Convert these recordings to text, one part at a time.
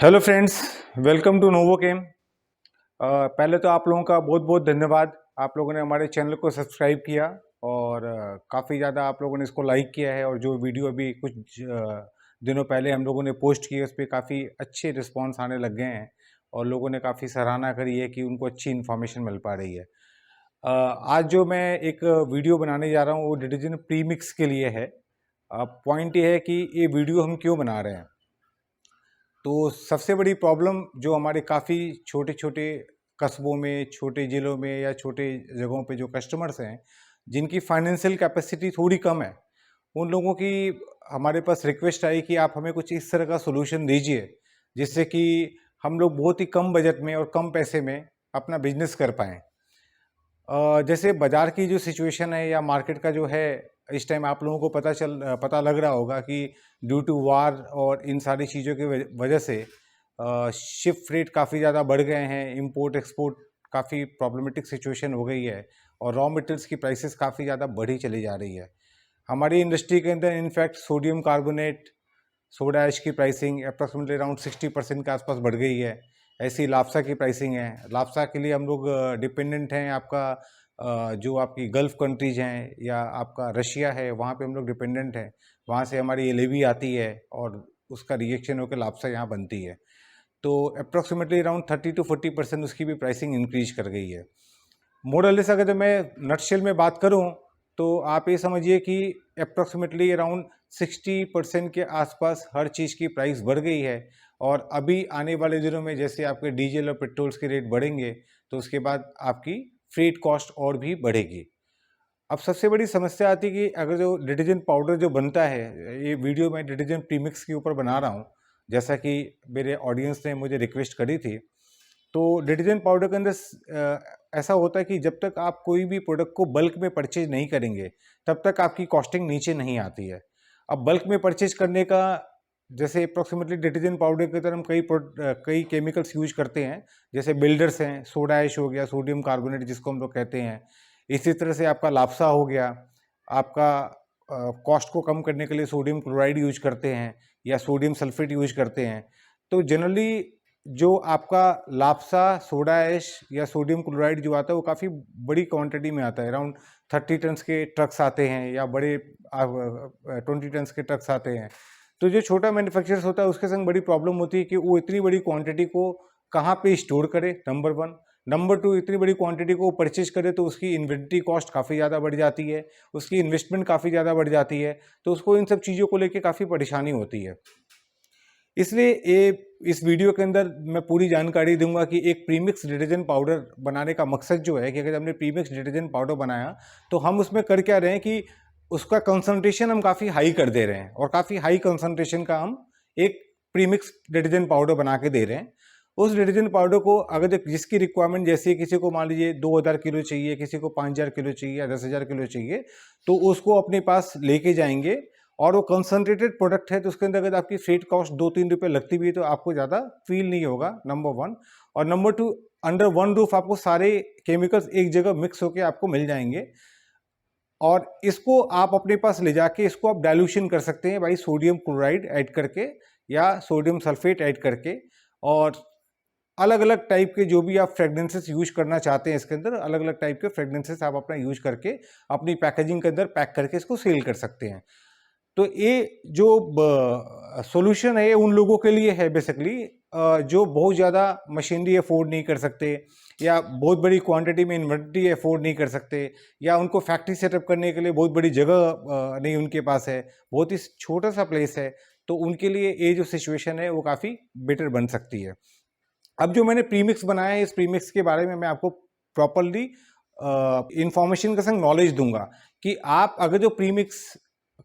Hello friends, welcome to novo game. पहले तो आप लोगों का बहुत बहुत धन्यवाद। आप लोगों ने हमारे चैनल को सब्सक्राइब किया और काफ़ी ज़्यादा आप लोगों ने इसको लाइक किया है। और जो वीडियो अभी कुछ दिनों पहले हम लोगों ने पोस्ट की है उस पर काफ़ी अच्छे रिस्पांस आने लग गए हैं और लोगों ने काफ़ी सराहना करी है कि उनको अच्छी इन्फॉर्मेशन मिल पा रही है। आज जो मैं एक वीडियो बनाने जा रहा हूँ वो डिटर्जेंट प्रीमिक्स के लिए है। पॉइंट ये है कि ये वीडियो हम क्यों बना रहे हैं। तो सबसे बड़ी प्रॉब्लम जो हमारे काफ़ी छोटे छोटे कस्बों में, छोटे ज़िलों में या छोटे जगहों पे जो कस्टमर्स हैं जिनकी फाइनेंशियल कैपेसिटी थोड़ी कम है, उन लोगों की हमारे पास रिक्वेस्ट आई कि आप हमें कुछ इस तरह का सोल्यूशन दीजिए जिससे कि हम लोग बहुत ही कम बजट में और कम पैसे में अपना बिजनेस कर पाएँ। जैसे बाज़ार की जो सिचुएशन है या मार्केट का जो है, इस टाइम आप लोगों को पता लग रहा होगा कि ड्यू टू वार और इन सारी चीज़ों की वजह से शिप रेट काफ़ी ज़्यादा बढ़ गए हैं, इंपोर्ट एक्सपोर्ट काफ़ी प्रॉब्लमेटिक सिचुएशन हो गई है और रॉ मटेरियल्स की प्राइसेस काफ़ी ज़्यादा बढ़ी चली जा रही है। हमारी इंडस्ट्री के अंदर in fact sodium carbonate, soda ash की प्राइसिंग अप्रॉक्सीमेटली अराउंड 60% के आसपास बढ़ गई है। ऐसी लाप्सा की प्राइसिंग है। लाप्सा के लिए हम लोग डिपेंडेंट हैं, आपका जो आपकी गल्फ़ कंट्रीज़ हैं या आपका रशिया है, वहाँ पे हम लोग डिपेंडेंट हैं। वहाँ से हमारी एलएवी आती है और उसका रिएक्शन होकर लाप्सा यहाँ बनती है। तो अप्रॉक्सीमेटली अराउंड 30 to 40% उसकी भी प्राइसिंग इंक्रीज कर गई है। मोरलेस अगर मैं नटशेल में बात करूं तो आप ये समझिए कि अप्रॉक्सीमेटली अराउंड 60% के आसपास हर चीज़ की प्राइस बढ़ गई है। और अभी आने वाले दिनों में जैसे आपके डीजल और पेट्रोल्स के रेट बढ़ेंगे तो उसके बाद आपकी फ्रेट कॉस्ट और भी बढ़ेगी। अब सबसे बड़ी समस्या आती है कि अगर जो डिटर्जेंट पाउडर जो बनता है, ये वीडियो मैं डिटर्जेंट प्रीमिक्स के ऊपर बना रहा हूँ जैसा कि मेरे ऑडियंस ने मुझे रिक्वेस्ट करी थी। तो डिटर्जेंट पाउडर के अंदर ऐसा होता है कि जब तक आप कोई भी प्रोडक्ट को बल्क में परचेज नहीं करेंगे तब तक आपकी कॉस्टिंग नीचे नहीं आती है। अब बल्क में परचेज करने का, जैसे अप्रॉक्सीमेटली डिटर्जेंट पाउडर की तरह हम कई केमिकल्स यूज करते हैं, जैसे बिल्डर्स हैं, सोडा ऐश हो गया, सोडियम कार्बोनेट जिसको हम लोग कहते हैं। इसी तरह से आपका लाप्सा हो गया। आपका कॉस्ट को कम करने के लिए सोडियम क्लोराइड यूज करते हैं या सोडियम सल्फेट यूज करते हैं। तो जनरली जो आपका लाप्सा, सोडा ऐश या सोडियम क्लोराइड जो आता है वो काफ़ी बड़ी क्वांटिटी में आता है। अराउंड 30 टन्स के ट्रक्स आते हैं या बड़े 20 टन्स के ट्रक्स आते हैं। तो जो छोटा मैन्युफैक्चरर्स होता है उसके संग बड़ी प्रॉब्लम होती है कि वो इतनी बड़ी क्वांटिटी को कहाँ पे स्टोर करे, नंबर वन। नंबर टू, इतनी बड़ी क्वांटिटी को परचेज करे तो उसकी इन्वेंट्री कॉस्ट काफ़ी ज़्यादा बढ़ जाती है, उसकी इन्वेस्टमेंट काफ़ी ज़्यादा बढ़ जाती है। तो उसको इन सब चीज़ों को लेके काफ़ी परेशानी होती है। इसलिए इस वीडियो के अंदर मैं पूरी जानकारी दूंगा कि एक प्रीमिक्स डिटर्जेंट पाउडर बनाने का मकसद जो है कि अगर हमने प्रीमिक्स डिटर्जेंट पाउडर बनाया तो हम उसमें कर क्या रहे हैं कि उसका कंसंट्रेशन हम काफ़ी हाई कर दे रहे हैं और काफ़ी हाई कंसंट्रेशन का हम एक प्रीमिक्स डिटर्जेंट पाउडर बना के दे रहे हैं। उस डिटर्जेंट पाउडर को अगर जिसकी रिक्वायरमेंट जैसी है, किसी को मान लीजिए 2000 किलो चाहिए, किसी को 5000 किलो चाहिए या 10,000 किलो चाहिए, तो उसको अपने पास लेके जाएंगे। और वो कंसंट्रेटेड प्रोडक्ट है तो उसके अंदर अगर आपकी फ्रेट कॉस्ट 2-3 रुपये लगती भी है तो आपको ज़्यादा फील नहीं होगा, नंबर वन। और number two, under one roof आपको सारे केमिकल्स एक जगह मिक्स होके आपको मिल जाएंगे। और इसको आप अपने पास ले जाके इसको आप डाइल्यूशन कर सकते हैं भाई, सोडियम क्लोराइड ऐड करके या सोडियम सल्फेट ऐड करके। और अलग अलग टाइप के जो भी आप फ्रेगनेंसेस यूज करना चाहते हैं इसके अंदर, अलग अलग टाइप के फ्रेगनेंसेस आप अपना यूज करके अपनी पैकेजिंग के अंदर पैक करके इसको सेल कर सकते हैं। तो ये जो सॉल्यूशन है ये उन लोगों के लिए है बेसिकली जो बहुत ज़्यादा मशीनरी अफोर्ड नहीं कर सकते या बहुत बड़ी क्वांटिटी में इन्वेंट्री अफोर्ड नहीं कर सकते या उनको फैक्ट्री सेटअप करने के लिए बहुत बड़ी जगह नहीं उनके पास है, बहुत ही छोटा सा प्लेस है। तो उनके लिए ये जो सिचुएशन है वो काफ़ी बेटर बन सकती है। अब जो मैंने प्रीमिक्स बनाया है, इस प्रीमिक्स के बारे में मैं आपको प्रॉपरली इंफॉर्मेशन के संग नॉलेज दूंगा कि आप अगर जो प्रीमिक्स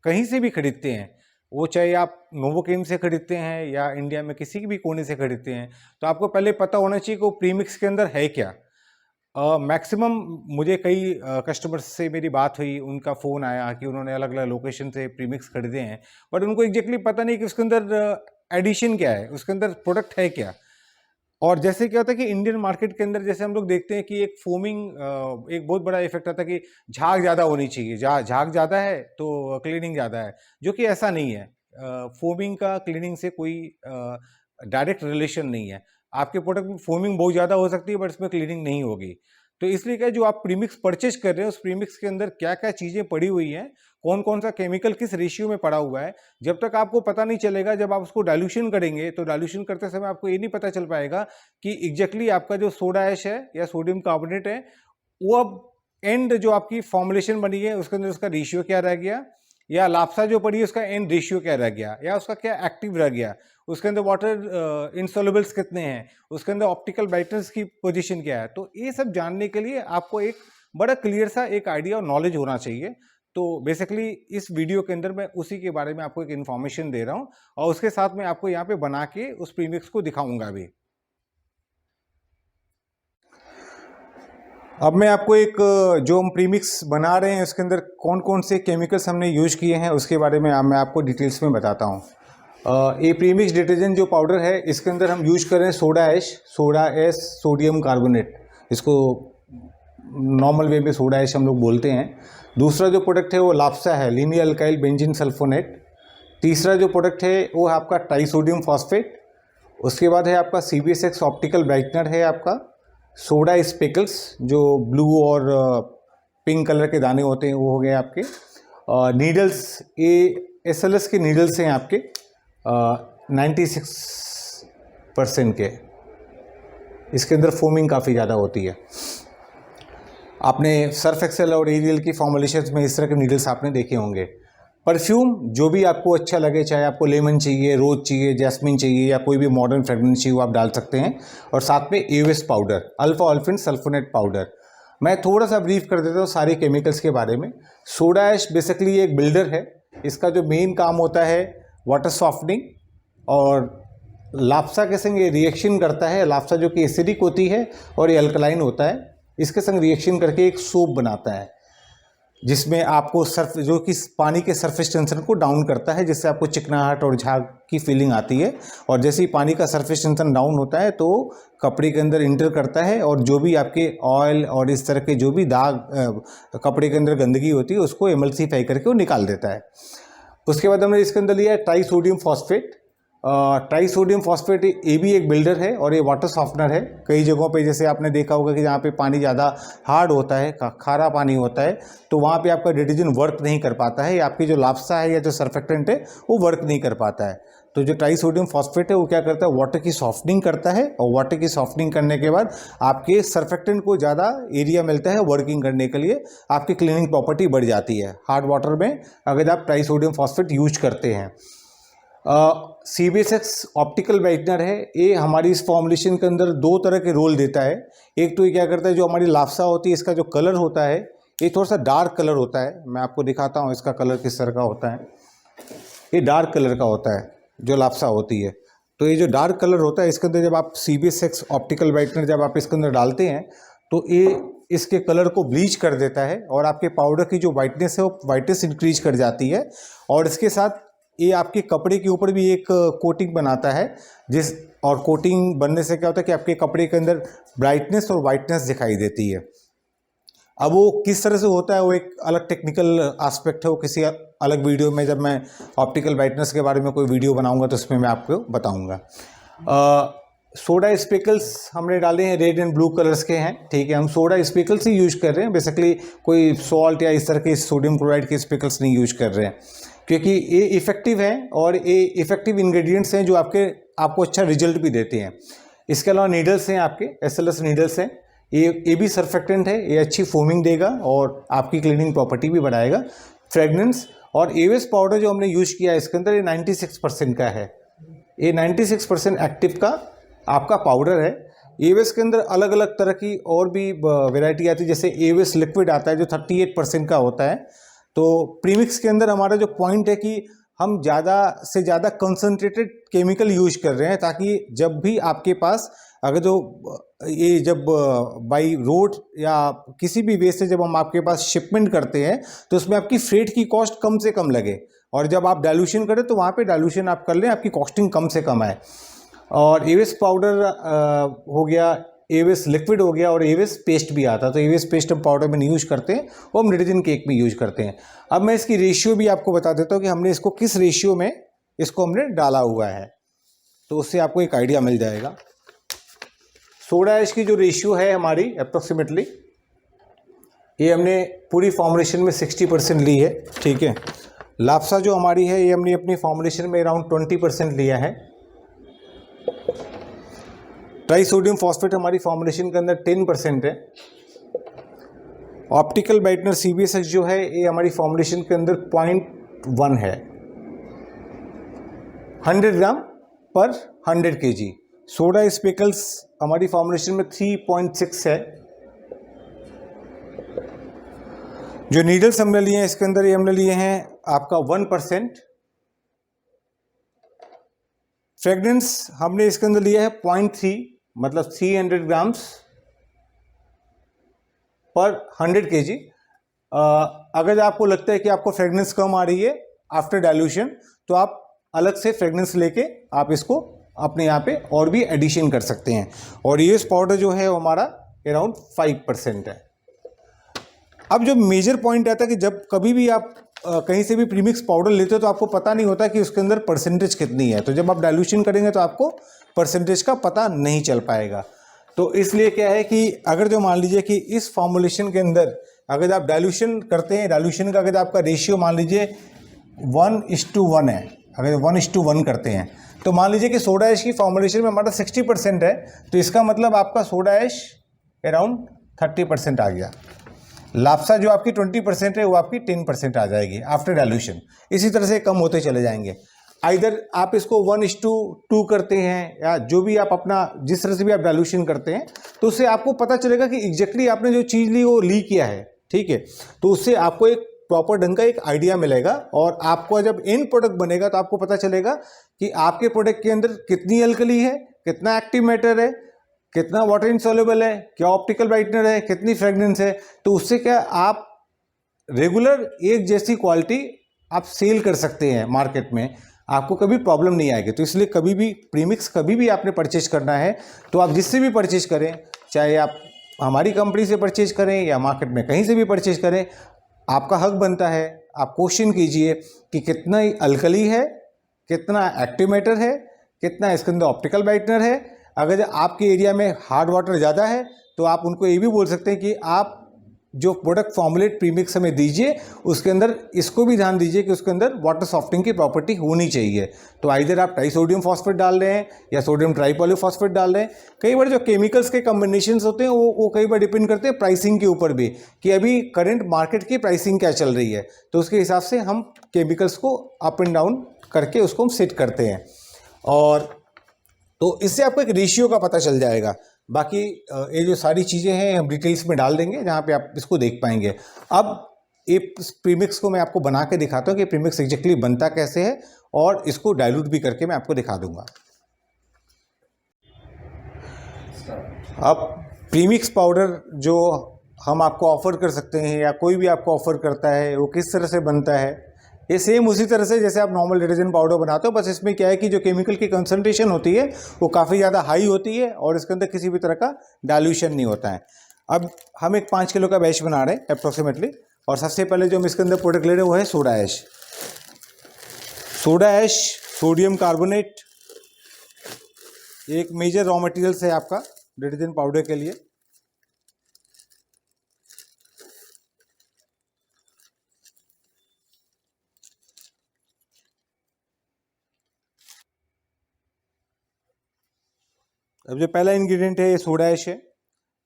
कहीं से भी खरीदते हैं, वो चाहे आप नोवोकेम से खरीदते हैं या इंडिया में किसी भी कोने से खरीदते हैं, तो आपको पहले पता होना चाहिए कि वो प्रीमिक्स के अंदर है क्या। मैक्सिमम मुझे कई कस्टमर्स से मेरी बात हुई, उनका फ़ोन आया कि उन्होंने अलग अलग लोकेशन से प्रीमिक्स खरीदे हैं, बट उनको एग्जैक्टली पता नहीं कि उसके अंदर एडिशन क्या है, उसके अंदर प्रोडक्ट है क्या। और जैसे क्या होता है कि इंडियन मार्केट के अंदर जैसे हम लोग देखते हैं कि एक फोमिंग, एक बहुत बड़ा इफेक्ट आता है कि झाग ज़्यादा होनी चाहिए, झाग ज़्यादा है तो क्लीनिंग ज़्यादा है, जो कि ऐसा नहीं है। फोमिंग का क्लीनिंग से कोई डायरेक्ट रिलेशन नहीं है। आपके प्रोडक्ट में फोमिंग बहुत ज़्यादा हो सकती है बट इसमें क्लीनिंग नहीं होगी। तो इसलिए क्या, जो आप प्रीमिक्स परचेज कर रहे हैं उस प्रीमिक्स के अंदर क्या क्या चीज़ें पड़ी हुई हैं, कौन कौन सा केमिकल किस रेशियो में पड़ा हुआ है, जब तक आपको पता नहीं चलेगा, जब आप उसको डाइल्यूशन करेंगे तो डाइल्यूशन करते समय आपको ये नहीं पता चल पाएगा कि एग्जैक्टली आपका जो सोडा ऐश है या सोडियम कार्बोनेट है वो अब एंड जो आपकी फॉर्मुलेशन बनी है उसके अंदर उसका रेशियो क्या रह गया, या लाप्सा जो पड़ी है उसका एंड रेशियो क्या रह गया, या उसका क्या एक्टिव रह गया, उसके अंदर वाटर इनसोल्युबल्स कितने हैं, उसके अंदर ऑप्टिकल ब्राइटनेस की पोजीशन क्या है। तो ये सब जानने के लिए आपको एक बड़ा क्लियर सा एक आइडिया और नॉलेज होना चाहिए। तो बेसिकली इस वीडियो के अंदर मैं उसी के बारे में आपको एक इन्फॉर्मेशन दे रहा हूँ और उसके साथ मैं आपको यहाँ पे बना के उस प्रीमिक्स को दिखाऊंगा अभी। अब मैं आपको एक जो हम प्रीमिक्स बना रहे हैं उसके अंदर कौन कौन से केमिकल्स हमने यूज किए हैं उसके बारे में मैं आपको डिटेल्स में बताता हूँ। ये प्रीमिक्स डिटर्जेंट जो पाउडर है इसके अंदर हम यूज कर रहे हैं सोडा ऐश सोडियम कार्बोनेट, इसको नॉर्मल वे में सोडा ऐश हम लोग बोलते हैं। दूसरा जो प्रोडक्ट है वो लाप्सा है, लीनियर अल्काइल बेंजीन सल्फोनेट। तीसरा जो प्रोडक्ट है वो है आपका ट्राइसोडियम फॉस्फेट। उसके बाद है आपका CBSX ऑप्टिकल ब्राइटनर है आपका, सोडा स्पेकल्स जो ब्लू और पिंक कलर के दाने होते हैं वो हो गए आपके, नीडल्स ये SLS के नीडल्स हैं आपके 96% के। इसके अंदर फोमिंग काफ़ी ज़्यादा होती है। आपने सर्फ एक्सेल और एरियल की फॉर्मुलेशंस में इस तरह के नीडल्स आपने देखे होंगे। परफ्यूम जो भी आपको अच्छा लगे, चाहे आपको लेमन चाहिए, रोज चाहिए, जैस्मिन चाहिए या कोई भी मॉडर्न फ्रेगरेंस चाहिए वो आप डाल सकते हैं। और साथ में AOS powder, alpha olefin sulfonate powder. मैं थोड़ा सा ब्रीफ कर देता हूँ सारे केमिकल्स के बारे में। सोडा ऐश बेसिकली एक बिल्डर है, इसका जो मेन काम होता है वाटर सॉफ्टनिंग, और लाप्सा के संग ये रिएक्शन करता है। लाप्सा जो कि एसिडिक होती है और ये अल्कलाइन होता है, इसके संग रिएक्शन करके एक सोप बनाता है जिसमें आपको सर्फ जो कि पानी के सरफेस टेंशन को डाउन करता है, जिससे आपको चिकनाहट और झाग की फीलिंग आती है। और जैसे ही पानी का सरफेस टेंशन डाउन होता है तो कपड़े के अंदर इंटर करता है और जो भी आपके ऑयल और इस तरह के जो भी दाग कपड़े के अंदर गंदगी होती है उसको एमल्सीफाई करके वो निकाल देता है। उसके बाद हमने इसके अंदर लिया है ट्राइसोडियम फॉस्फेट। ट्राइसोडियम फॉस्फेट ये भी एक बिल्डर है और ये वाटर सॉफ्टनर है। कई जगहों पे जैसे आपने देखा होगा कि जहाँ पे पानी ज़्यादा हार्ड होता है, खारा पानी होता है, तो वहाँ पे आपका डिटर्जेंट वर्क नहीं कर पाता है, आपकी जो लाप्सा है या जो सर्फेक्टेंट है वो वर्क नहीं कर पाता है। तो जो ट्राइसोडियम फॉस्फेट है वो क्या करता है, वाटर की सॉफ्टनिंग करता है, और वाटर की सॉफ्टनिंग करने के बाद आपके सर्फेक्टेंट को ज़्यादा एरिया मिलता है वर्किंग करने के लिए, आपकी क्लीनिंग प्रॉपर्टी बढ़ जाती है हार्ड वाटर में अगर आप ट्राइसोडियम फॉस्फेट यूज करते हैं। CBSX ऑप्टिकल ब्राइटनर है, ये हमारी इस फॉर्मुलेशन के अंदर दो तरह के रोल देता है। एक तो ये क्या करता है, जो हमारी लाप्सा होती है इसका जो कलर होता है ये थोड़ा सा डार्क कलर होता है। मैं आपको दिखाता हूँ इसका कलर किस तरह का होता है। ये डार्क कलर का होता है जो लाप्सा होती है। तो ये जो डार्क कलर होता है इसके अंदर जब आप CBSX ऑप्टिकल ब्राइटनर जब आप इसके अंदर डालते हैं तो ये इसके कलर को ब्लीच कर देता है और आपके पाउडर की जो वाइटनेस है वो वाइटनेस इंक्रीज कर जाती है। और इसके साथ ये आपके कपड़े के ऊपर भी एक कोटिंग बनाता है, जिस और कोटिंग बनने से क्या होता है कि आपके कपड़े के अंदर ब्राइटनेस और वाइटनेस दिखाई देती है। अब वो किस तरह से होता है वो एक अलग टेक्निकल एस्पेक्ट है, वो किसी अलग वीडियो में जब मैं ऑप्टिकल ब्राइटनेस के बारे में कोई वीडियो बनाऊंगा तो उसमें मैं आपको बताऊंगा। सोडा स्पेकल्स हमने डाले हैं, रेड एंड ब्लू कलर्स के हैं, ठीक है। हम सोडा स्पेकल्स ही यूज कर रहे हैं, बेसिकली कोई सॉल्ट या इस तरह के सोडियम क्लोराइड के स्पेकल्स नहीं यूज कर रहे हैं, क्योंकि ये इफ़ेक्टिव हैं और ये इफ़ेक्टिव इंग्रेडिएंट्स हैं जो आपको अच्छा रिजल्ट भी देते हैं। इसके अलावा नीडल्स हैं आपके, SLS नीडल्स हैं, ये भी सर्फेक्टेंट है, ये अच्छी फोमिंग देगा और आपकी क्लीनिंग प्रॉपर्टी भी बढ़ाएगा। फ्रेगनेंस और AOS पाउडर जो हमने यूज किया है इसके अंदर ये 96% का है, ये 96% एक्टिव का आपका पाउडर है। AOS के अंदर अलग अलग तरह की और भी वेराइटी आती है, जैसे AOS लिक्विड आता है जो 38% का होता है। तो प्रीमिक्स के अंदर हमारा जो पॉइंट है कि हम ज़्यादा से ज़्यादा कंसंट्रेटेड केमिकल यूज कर रहे हैं, ताकि जब भी आपके पास अगर जो ये जब बाई रोड या किसी भी वे से जब हम आपके पास शिपमेंट करते हैं तो उसमें आपकी फ्रेट की कॉस्ट कम से कम लगे, और जब आप डाइल्यूशन करें तो वहाँ पे डाइल्यूशन आप कर लें, आपकी कॉस्टिंग कम से कम आए। और AOS पाउडर हो गया, AOS लिक्विड हो गया और AOS पेस्ट भी आता है। तो AOS पेस्ट हम पाउडर में नहीं यूज करते हैं, वो हम डिटर्जेंट केक में यूज करते हैं। अब मैं इसकी रेशियो भी आपको बता देता हूँ कि हमने इसको किस रेशियो में इसको हमने डाला हुआ है। तो उससे आपको एक आइडिया मिल जाएगा। सोडा ऐश की जो रेशियो है हमारी अप्रोक्सीमेटली, ये हमने पूरी फॉर्मुलेशन में 60% ली है, ठीक है। लाप्सा जो हमारी है ये हमने अपनी फॉर्मुलेशन में अराउंड 20% लिया है। ट्राई सोडियम फॉस्फेट हमारी फॉर्मुलेशन के अंदर 10% है। ऑप्टिकल ब्राइटनर CBSX जो है ये हमारी फॉर्मुलेशन के अंदर 0.1 है, 100 ग्राम पर 100 kg। सोडा स्पेकल्स हमारी फॉर्मुलेशन में 3.6 है। जो नीडल्स हमने लिए हैं इसके अंदर, ये हमने लिए हैं आपका 1%। फ्रेगनेंस हमने इसके अंदर लिया है 0.3, मतलब 300 ग्राम्स पर 100 kg। अगर आपको लगता है कि आपको फ्रेगनेंस कम आ रही है आफ्टर डाइल्यूशन, तो आप अलग से फ्रेगनेंस लेके आप इसको अपने यहाँ पे और भी एडिशन कर सकते हैं। और ये पाउडर जो है वो हमारा अराउंड 5% है। अब जो मेजर पॉइंट आता है कि जब कभी भी आप कहीं से भी प्रीमिक्स पाउडर लेते हो तो आपको पता नहीं होता कि उसके अंदर परसेंटेज कितनी है। तो जब आप डाइल्यूशन करेंगे तो आपको परसेंटेज का पता नहीं चल पाएगा। तो इसलिए क्या है कि अगर जो मान लीजिए कि इस फॉर्मुलेशन के अंदर अगर आप डाइल्यूशन करते हैं, डाइल्यूशन का अगर आपका रेशियो मान लीजिए 1:1 है, अगर 1:1 करते हैं, तो मान लीजिए कि सोडा ऐश की फॉर्मुलेशन में हमारा 60% है, तो इसका मतलब आपका सोडा ऐश अराउंड 30% आ गया। लाप्सा जो आपकी 20% है वो आपकी 10% आ जाएगी आफ्टर डाइल्यूशन। इसी तरह से कम होते चले जाएंगे। आइदर आप इसको 1:2 करते हैं या जो भी आप अपना जिस तरह से भी आप डाइल्यूशन करते हैं, तो उससे आपको पता चलेगा कि एग्जैक्टली आपने जो चीज़ ली वो ली किया है, ठीक है। तो उससे आपको एक प्रॉपर ढंग का एक आइडिया मिलेगा और आपको जब एंड प्रोडक्ट बनेगा तो आपको पता चलेगा कि आपके प्रोडक्ट के अंदर कितनी अल्कली है, कितना एक्टिव मैटर है, कितना वाटर इनसॉल्युबल है, क्या ऑप्टिकल ब्राइटनर है, कितनी फ्रेगनेंस है। तो उससे क्या आप रेगुलर एक जैसी क्वालिटी आप सेल कर सकते हैं मार्केट में, आपको कभी प्रॉब्लम नहीं आएगी। तो इसलिए कभी भी प्रीमिक्स कभी भी आपने परचेज करना है तो आप जिससे भी परचेज करें, चाहे आप हमारी कंपनी से परचेज करें या मार्केट में कहीं से भी परचेज करें, आपका हक बनता है आप क्वेश्चन कीजिए कि कितना ही अल्कली है, कितना एक्टिव मैटर है, कितना इसके अंदर ऑप्टिकल ब्राइटनर है। अगर आपके एरिया में हार्ड वाटर ज़्यादा है तो आप उनको ये भी बोल सकते हैं कि आप जो प्रोडक्ट फॉर्मुलेट प्रीमिक्स हमें दीजिए उसके अंदर इसको भी ध्यान दीजिए कि उसके अंदर वाटर सॉफ्टनिंग की प्रॉपर्टी होनी चाहिए। तो आइदर आप ट्राई सोडियम फॉस्फेट डाल रहे हैं या सोडियम ट्राईपॉलीफॉस्फेट डाल रहे हैं। कई बार जो केमिकल्स के कॉम्बिनेशंस होते हैं वो कई बार डिपेंड करते हैं प्राइसिंग के ऊपर भी, कि अभी करंट मार्केट की प्राइसिंग क्या चल रही है, तो उसके हिसाब से हम केमिकल्स को अप एंड डाउन करके उसको हम सेट करते हैं। और तो इससे आपको एक रेशियो का पता चल जाएगा। बाकी ये जो सारी चीज़ें हैं हम डिटेल्स में डाल देंगे जहाँ पे आप इसको देख पाएंगे। अब ये प्रीमिक्स को मैं आपको बना के दिखाता हूँ कि प्रीमिक्स एग्जैक्टली बनता कैसे है और इसको डाइल्यूट भी करके मैं आपको दिखा दूंगा। अब प्रीमिक्स पाउडर जो हम आपको ऑफ़र कर सकते हैं या कोई भी आपको ऑफ़र करता है वो किस तरह से बनता है, ये सेम उसी तरह से जैसे आप नॉर्मल डिटर्जेंट पाउडर बनाते हो, बस इसमें क्या है कि जो केमिकल की कंसंट्रेशन होती है वो काफ़ी ज़्यादा हाई होती है और इसके अंदर किसी भी तरह का डाइल्यूशन नहीं होता है। अब हम एक 5 किलो का बैच बना रहे हैं अप्रोक्सीमेटली, और सबसे पहले जो हम इसके अंदर प्रोडक्ट ले रहे हैं वो है soda ash. Soda ash sodium carbonate एक मेजर रॉ मटेरियल्स है आपका डिटर्जेंट पाउडर के लिए। अब जो पहला इंग्रेडिएंट है ये सोडा ऐश है।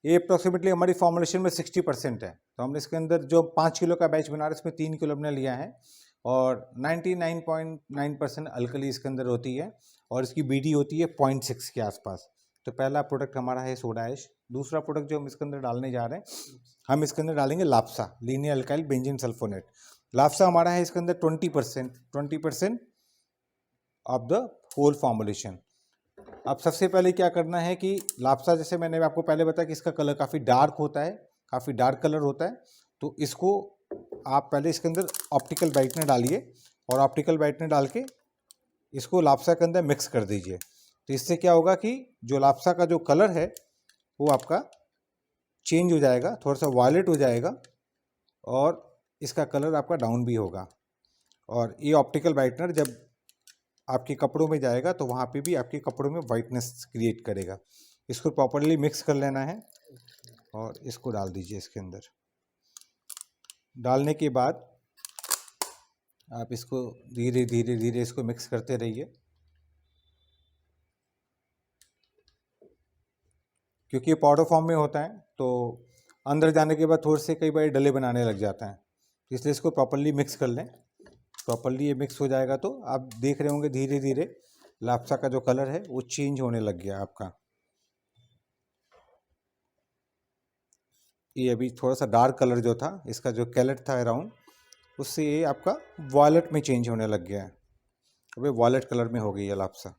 ये अप्रॉक्सीमेटली हमारी फॉर्मुलेशन में 60% है। तो हमने इसके अंदर जो 5 किलो का बैच बना रहे हैं इसमें 3 किलो हमने लिया है और 99.9% अल्कली इसके अंदर होती है और इसकी बीडी होती है 0.6 के आसपास। तो पहला प्रोडक्ट हमारा है सोडा ऐश। दूसरा प्रोडक्ट जो हम इसके अंदर डालने जा रहे हैं, हम इसके अंदर डालेंगे लाप्सा, लीनियर अल्काइल बेंजीन सल्फोनेट। लाप्सा हमारा है इसके अंदर 20% ऑफ द होल फॉर्मुलेशन। अब सबसे पहले क्या करना है कि लाप्सा, जैसे मैंने आपको पहले बताया कि इसका कलर काफ़ी डार्क होता है, काफ़ी डार्क कलर होता है। तो इसको आप पहले इसके अंदर ऑप्टिकल ब्राइटनर डालिए और ऑप्टिकल ब्राइटनर डाल के इसको लाप्सा के अंदर मिक्स कर दीजिए। तो इससे क्या होगा कि जो लाप्सा का जो कलर है वो आपका चेंज हो जाएगा, थोड़ा सा वायलेट हो जाएगा और इसका कलर आपका डाउन भी होगा। और ये ऑप्टिकल ब्राइटनर जब आपके कपड़ों में जाएगा तो वहाँ पे भी आपके कपड़ों में वाइटनेस क्रिएट करेगा। इसको प्रॉपरली मिक्स कर लेना है और इसको डाल दीजिए इसके अंदर। डालने के बाद आप इसको धीरे धीरे धीरे इसको मिक्स करते रहिए, क्योंकि ये पाउडर फॉर्म में होता है तो अंदर जाने के बाद थोड़े से कई बार डले बनाने लग जाता है, इसलिए इसको प्रॉपरली मिक्स कर लें। प्रॉपरली ये मिक्स हो जाएगा तो आप देख रहे होंगे धीरे धीरे लाप्सा का जो कलर है वो चेंज होने लग गया आपका। ये अभी थोड़ा सा डार्क कलर जो था, इसका जो कैलेट था अराउंड, उससे ये आपका वॉयलेट में चेंज होने लग गया है। अभी वॉयलेट कलर में हो गई है लाप्सा।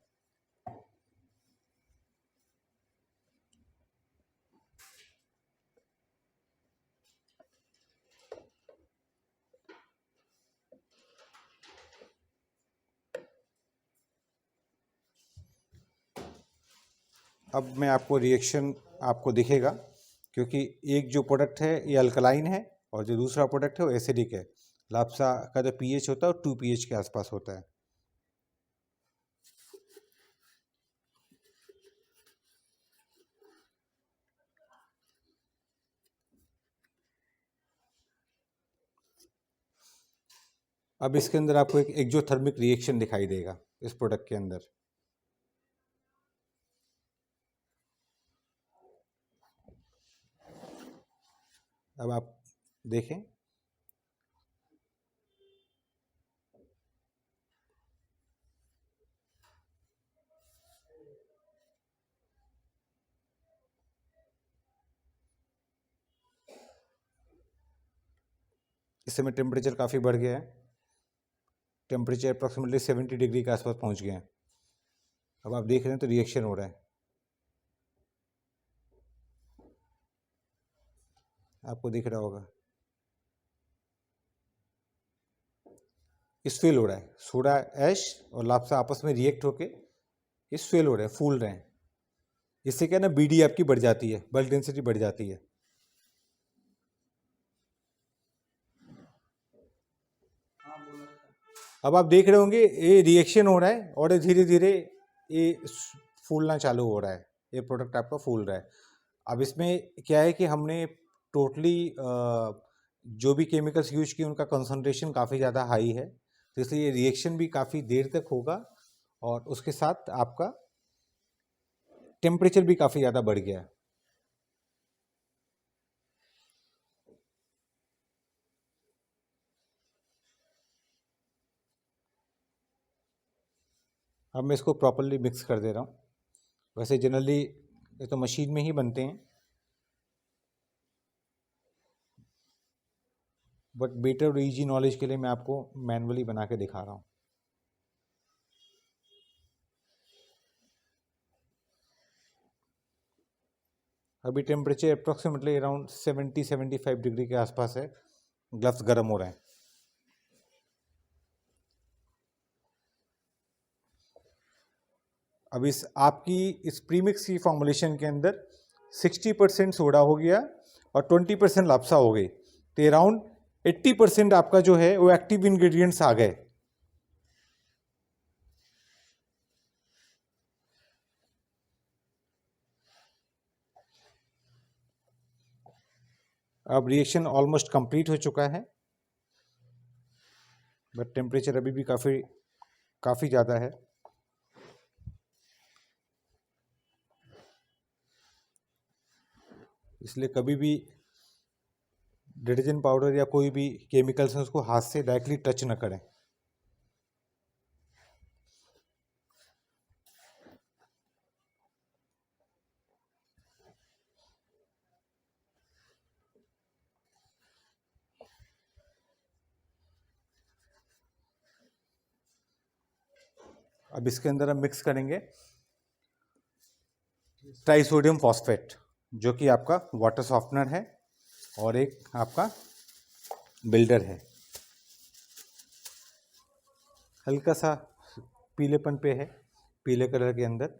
अब मैं आपको रिएक्शन आपको दिखेगा, क्योंकि एक जो प्रोडक्ट है ये अल्कलाइन है और जो दूसरा प्रोडक्ट है वो एसिडिक है। लाप्सा का जो पीएच होता है वो 2 pH के आसपास होता है। अब इसके अंदर आपको एक एक्जोथर्मिक रिएक्शन दिखाई देगा इस प्रोडक्ट के अंदर। अब आप देखें, इस समय टेम्परेचर काफ़ी बढ़ गया है। टेम्परेचर अप्रॉक्सीमेटली 70 डिग्री के आसपास पहुंच गए हैं। अब आप देख रहे हैं तो रिएक्शन हो रहा है, आपको दिख रहा होगा। स्वेल हो रहा है, सोडा ऐश और लाप्सा आपस में रिएक्ट होके स्वेल हो रहे हैं, फूल रहे हैं। इससे क्या है ना, बीडी आपकी बढ़ जाती है, बल्क डेंसिटी बढ़ जाती है। अब आप देख रहे होंगे ये रिएक्शन हो रहा है और ये धीरे धीरे ये फूलना चालू हो रहा है, ये प्रोडक्ट आपका फूल रहा है। अब इसमें क्या है कि हमने टोटली जो भी केमिकल्स यूज किए उनका कंसंट्रेशन काफ़ी ज़्यादा हाई है, तो इसलिए ये रिएक्शन भी काफ़ी देर तक होगा और उसके साथ आपका टेम्परेचर भी काफ़ी ज़्यादा बढ़ गया है। अब मैं इसको प्रॉपरली मिक्स कर दे रहा हूँ। वैसे जनरली ये तो मशीन में ही बनते हैं, बट बेटर और ईजी नॉलेज के लिए मैं आपको मैनुअली बना के दिखा रहा हूँ। अभी टेम्परेचर अप्रॉक्सीमेटली अराउंड 70-75 डिग्री के आसपास है। ग्लव्स गर्म हो रहे हैं। अब इस आपकी इस प्रीमिक्स की फॉर्मुलेशन के अंदर 60% सोडा हो गया और 20% लाप्सा हो गई, तो अराउंड 80% आपका जो है वो एक्टिव इंग्रेडिएंट्स आ गए। अब रिएक्शन ऑलमोस्ट कंप्लीट हो चुका है, बट टेम्परेचर अभी भी काफ़ी ज़्यादा है। इसलिए कभी भी डिटर्जेंट पाउडर या कोई भी केमिकल्स है उसको हाथ से डायरेक्टली टच न करें। अब इसके अंदर हम मिक्स करेंगे ट्राइसोडियम फॉस्फेट, जो कि आपका वाटर सॉफ्टनर है और एक आपका बिल्डर है। हल्का सा पीलेपन पे है, पीले कलर के अंदर।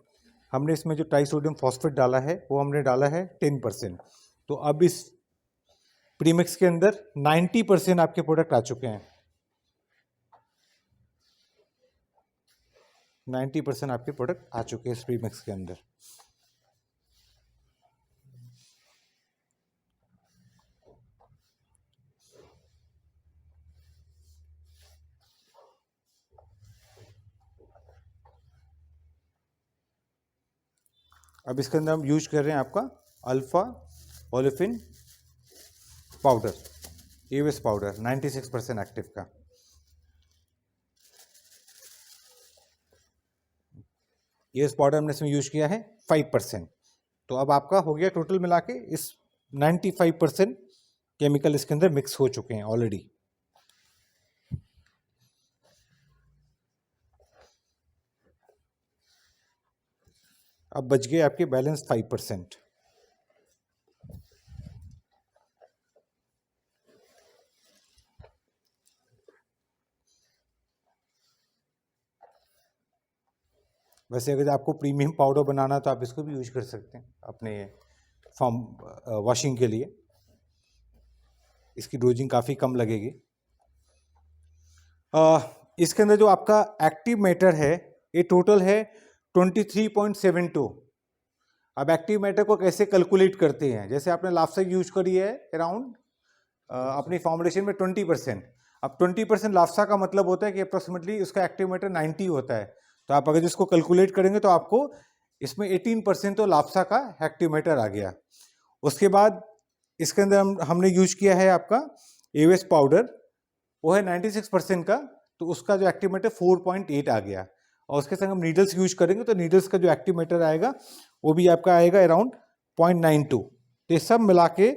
हमने इसमें जो ट्राइसोडियम फॉस्फेट डाला है वो हमने डाला है 10%। तो अब इस प्रीमिक्स के अंदर 90% आपके प्रोडक्ट आ चुके हैं। 90% आपके प्रोडक्ट आ चुके हैं इस प्रीमिक्स के अंदर। अब इसके अंदर हम यूज कर रहे हैं आपका अल्फा ओलेफिन पाउडर, एवेस पाउडर 96% एक्टिव का। एवेस पाउडर हमने इसमें यूज किया है 5%। तो अब आपका हो गया टोटल मिला के इस 95% केमिकल इसके अंदर मिक्स हो चुके हैं ऑलरेडी। अब बच गए आपके बैलेंस 5%। वैसे अगर आपको प्रीमियम पाउडर बनाना तो आप इसको भी यूज कर सकते हैं अपने फॉर्म वॉशिंग के लिए। इसकी डोजिंग काफ़ी कम लगेगी। इसके अंदर जो आपका एक्टिव मैटर है ये टोटल है 23.72। अब एक्टिव मैटर को कैसे कैलकुलेट करते हैं, जैसे आपने लाफ्सा यूज करी है अराउंड अपनी फॉर्मुलेशन में 20%। अब 20% लाफ्सा का मतलब होता है कि अप्रोक्सीमेटली उसका एक्टिव मैटर 90 होता है। तो आप अगर इसको कैलकुलेट करेंगे तो आपको इसमें 18% तो लाफ्सा का एक्टिव मैटर आ गया। उसके बाद इसके अंदर हमने यूज किया है आपका एवेस पाउडर, वो है 96% का, तो उसका जो एक्टिव मैटर 4.8 आ गया। और उसके संग हम नीडल्स यूज करेंगे तो नीडल्स का जो एक्टिव मैटर आएगा वो भी आपका आएगा अराउंड 0.92। तो ये सब मिला के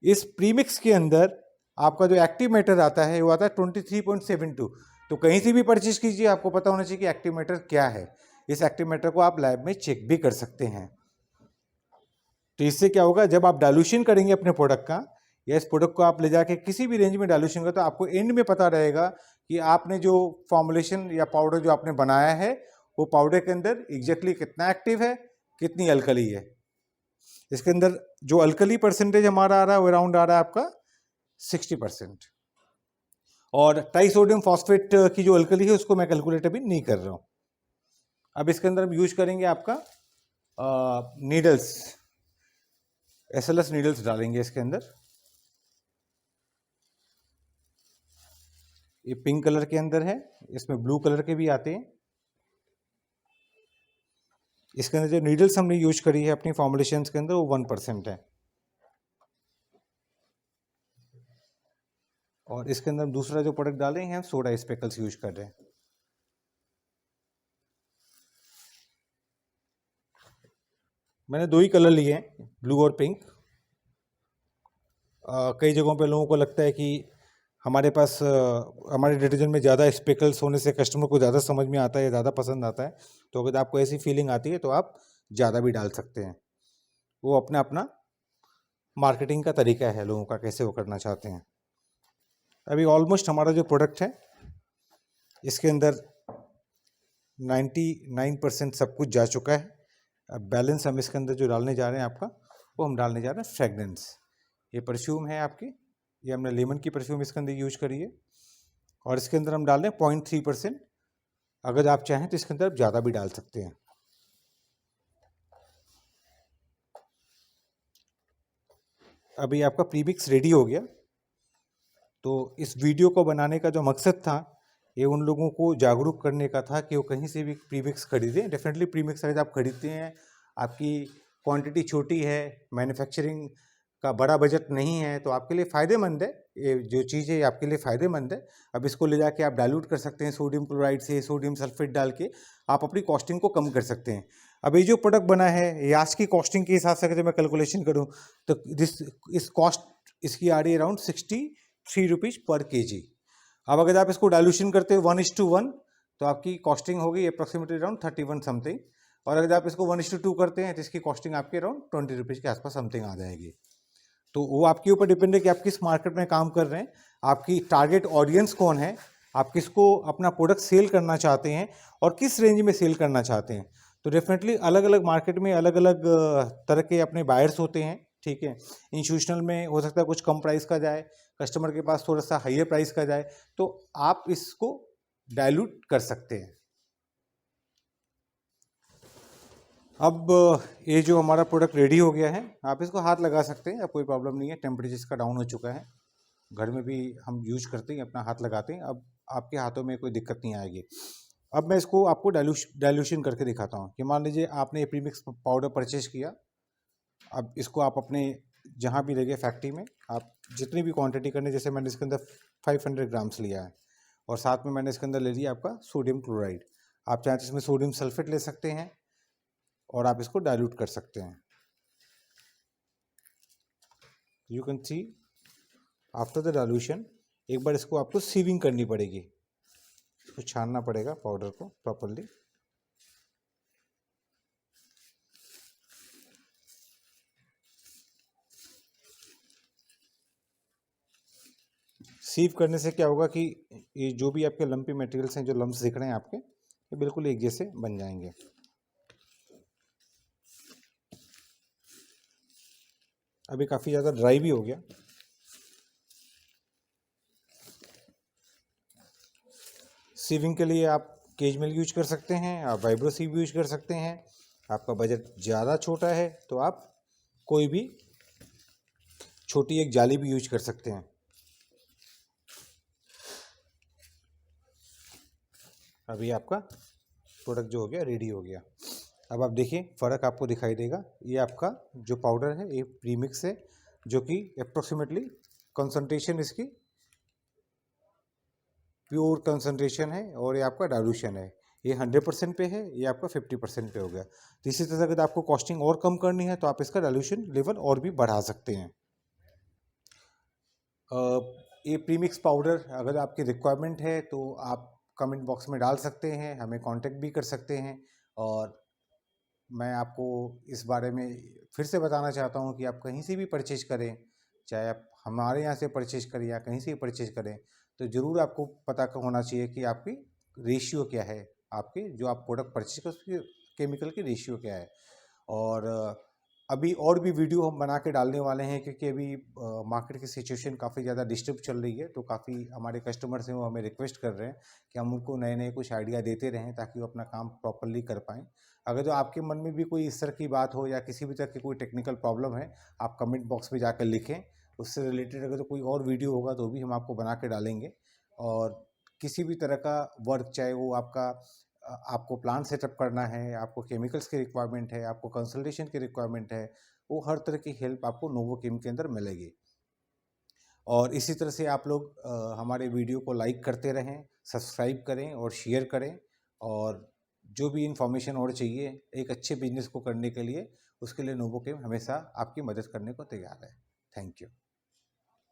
इस प्रीमिक्स के अंदर आपका जो एक्टिव मैटर आता है वो आता है 23.72। तो कहीं से भी परचेज कीजिए आपको पता होना चाहिए कि एक्टिव मैटर क्या है। इस एक्टिव मैटर को आप लैब में चेक भी कर सकते हैं। तो इससे क्या होगा, जब आप डाइल्यूशन करेंगे अपने प्रोडक्ट का या इस प्रोडक्ट को आप ले जाके किसी भी रेंज में डाइल्यूशन करें तो आपको एंड में पता रहेगा कि आपने जो फॉर्मुलेशन या पाउडर जो आपने बनाया है वो पाउडर के अंदर एग्जैक्टली कितना एक्टिव है, कितनी अल्कली है। इसके अंदर जो अल्कली परसेंटेज हमारा आ रहा है वो अराउंड आ रहा है आपका 60%। और ट्राइसोडियम फॉस्फेट की जो अल्कली है उसको मैं कैलकुलेट अभी नहीं कर रहा हूँ। अब इसके अंदर हम यूज करेंगे आपका नीडल्स, SLS नीडल्स डालेंगे इसके अंदर। ये पिंक कलर के अंदर है, इसमें ब्लू कलर के भी आते हैं। इसके अंदर जो नीडल्स हमने यूज करी है अपनी फॉर्मुलेशंस के अंदर वो 1% है। और इसके अंदर दूसरा जो प्रोडक्ट डाले हैं हम सोडा स्पेकल्स यूज कर रहे हैं। मैंने 2 ही कलर लिए हैं, ब्लू और पिंक। कई जगहों पे लोगों को लगता है कि हमारे पास हमारे डिटर्जेंट में ज़्यादा स्पेकल्स होने से कस्टमर को ज़्यादा समझ में आता है या ज़्यादा पसंद आता है। तो अगर आपको ऐसी फीलिंग आती है तो आप ज़्यादा भी डाल सकते हैं। वो अपना अपना मार्केटिंग का तरीका है लोगों का, कैसे वो करना चाहते हैं। अभी ऑलमोस्ट हमारा जो प्रोडक्ट है इसके अंदर 99% सब कुछ जा चुका है। अब बैलेंस हम इसके अंदर जो डालने जा रहे हैं आपका, वो हम डालने जा रहे हैं फ्रेगनेंस। ये परफ्यूम है आपकी, ये हमने लेमन की परफ्यूम इसके अंदर यूज करी है। और इसके अंदर हम डाल रहे हैं 0.3%। अगर आप चाहें तो इसके अंदर ज़्यादा भी डाल सकते हैं। अभी आपका प्रीमिक्स रेडी हो गया। तो इस वीडियो को बनाने का जो मकसद था ये उन लोगों को जागरूक करने का था कि वो कहीं से भी प्रीमिक्स खरीदें। डेफिनेटली प्रीमिक्स अगर आप खरीदते हैं, आपकी क्वांटिटी छोटी है, मैन्युफैक्चरिंग का बड़ा बजट नहीं है, तो आपके लिए फ़ायदेमंद है। ये जो चीज़ है आपके लिए फ़ायदेमंद है। अब इसको ले जाके आप डाइल्यूट कर सकते हैं सोडियम क्लोराइड से, सोडियम सल्फेट डाल के आप अपनी कॉस्टिंग को कम कर सकते हैं। अब ये जो प्रोडक्ट बना है ये आज की कॉस्टिंग के हिसाब से अगर मैं कैलकुलेशन करूँ तो इस कॉस्ट इसकी आ रही है अराउंड 63 रुपीज़ पर केजी। अब अगर आप इसको डाइल्यूशन करते हो 1:1 तो आपकी कॉस्टिंग होगी अप्रॉक्सीमेटली अराउंड 31 समथिंग। और अगर आप इसको 1:2 करते हैं तो इसकी कॉस्टिंग आपकी अराउंड 20 रुपीज़ के आसपास समथिंग आ जाएगी। तो वो आपके ऊपर डिपेंड है कि आप किस मार्केट में काम कर रहे हैं, आपकी टारगेट ऑडियंस कौन है, आप किसको अपना प्रोडक्ट सेल करना चाहते हैं और किस रेंज में सेल करना चाहते हैं। तो डेफिनेटली अलग अलग मार्केट में अलग अलग तरह के अपने बायर्स होते हैं। ठीक है, इंस्टीट्यूशनल में हो सकता है कुछ कम प्राइस का जाए, कस्टमर के पास थोड़ा सा हाइयर प्राइस का जाए, तो आप इसको डाइल्यूट कर सकते हैं। अब ये जो हमारा प्रोडक्ट रेडी हो गया है, आप इसको हाथ लगा सकते हैं, अब कोई प्रॉब्लम नहीं है। टेम्परेचर इसका डाउन हो चुका है, घर में भी हम यूज करते हैं, अपना हाथ लगाते हैं। अब आपके हाथों में कोई दिक्कत नहीं आएगी। अब मैं इसको आपको डाइल्यूशन करके दिखाता हूँ कि मान लीजिए आपने प्रीमिक्स पाउडर परचेज किया। अब इसको आप अपने जहाँ भी लगे फैक्ट्री में आप जितनी भी क्वांटिटी करनी, जैसे मैंने इसके अंदर 500 ग्राम्स लिया है और साथ में मैंने इसके अंदर ले लिया आपका सोडियम क्लोराइड। आप चाहें तो इसमें सोडियम सल्फेट ले सकते हैं और आप इसको डाइल्यूट कर सकते हैं। You can see after the dilution एक बार इसको आपको सीविंग करनी पड़ेगी, इसको छानना पड़ेगा पाउडर को प्रॉपरली। सीव करने से क्या होगा कि ये जो भी आपके लंपी मटेरियल्स हैं, जो लम्प्स दिख रहे हैं आपके, ये बिल्कुल एक जैसे बन जाएंगे। अभी काफ़ी ज़्यादा ड्राई भी हो गया। सीविंग के लिए आप केज मिल यूज कर सकते हैं, आप वाइब्रो सीव यूज कर सकते हैं। आपका बजट ज़्यादा छोटा है तो आप कोई भी छोटी एक जाली भी यूज कर सकते हैं। अभी आपका प्रोडक्ट जो हो गया रेडी हो गया। अब आप देखिए फ़र्क आपको दिखाई देगा। ये आपका जो पाउडर है ये प्रीमिक्स है, जो कि अप्रोक्सीमेटली कंसंट्रेशन इसकी प्योर कंसंट्रेशन है और ये आपका डाइल्यूशन है। ये 100% पे है, ये आपका 50% पे हो गया। तो इसी तरह से अगर आपको कॉस्टिंग और कम करनी है तो आप इसका डाइल्यूशन लेवल और भी बढ़ा सकते हैं। ये प्रीमिक्स पाउडर अगर आपकी रिक्वायरमेंट है तो आप कमेंट बॉक्स में डाल सकते हैं, हमें कांटेक्ट भी कर सकते हैं। और मैं आपको इस बारे में फिर से बताना चाहता हूँ कि आप कहीं से भी परचेज करें, चाहे आप हमारे यहाँ से परचेज करें या कहीं से भी परचेज करें, तो ज़रूर आपको पता होना चाहिए कि आपकी रेशियो क्या है, आपके जो आप प्रोडक्ट परचेज कर उसकी केमिकल की रेशियो क्या है। और अभी और भी वीडियो हम बना के डालने वाले हैं, क्योंकि अभी मार्केट की सिचुएशन काफ़ी ज़्यादा डिस्टर्ब चल रही है। तो काफ़ी हमारे कस्टमर्स हैं वो हमें रिक्वेस्ट कर रहे हैं कि हम उनको नए नए कुछ आइडिया देते रहें ताकि वो अपना काम प्रॉपरली कर पाएँ। अगर जो आपके मन में भी कोई इस तरह की बात हो या किसी भी तरह की कोई टेक्निकल प्रॉब्लम है, आप कमेंट बॉक्स में जाकर लिखें। उससे रिलेटेड अगर तो कोई और वीडियो होगा तो भी हम आपको बना के डालेंगे। और किसी भी तरह का वर्क, चाहे वो आपको प्लांट सेटअप करना है, आपको केमिकल्स की रिक्वायरमेंट है, आपको कंसल्टेशन की रिक्वायरमेंट है, वो हर तरह की हेल्प आपको नोवोकेम के अंदर मिलेगी। और इसी तरह से आप लोग हमारे वीडियो को लाइक करते रहें, सब्सक्राइब करें और शेयर करें। और जो भी इंफॉर्मेशन और चाहिए एक अच्छे बिजनेस को करने के लिए, उसके लिए नोवोकेम हमेशा आपकी मदद करने को तैयार है। Thank you.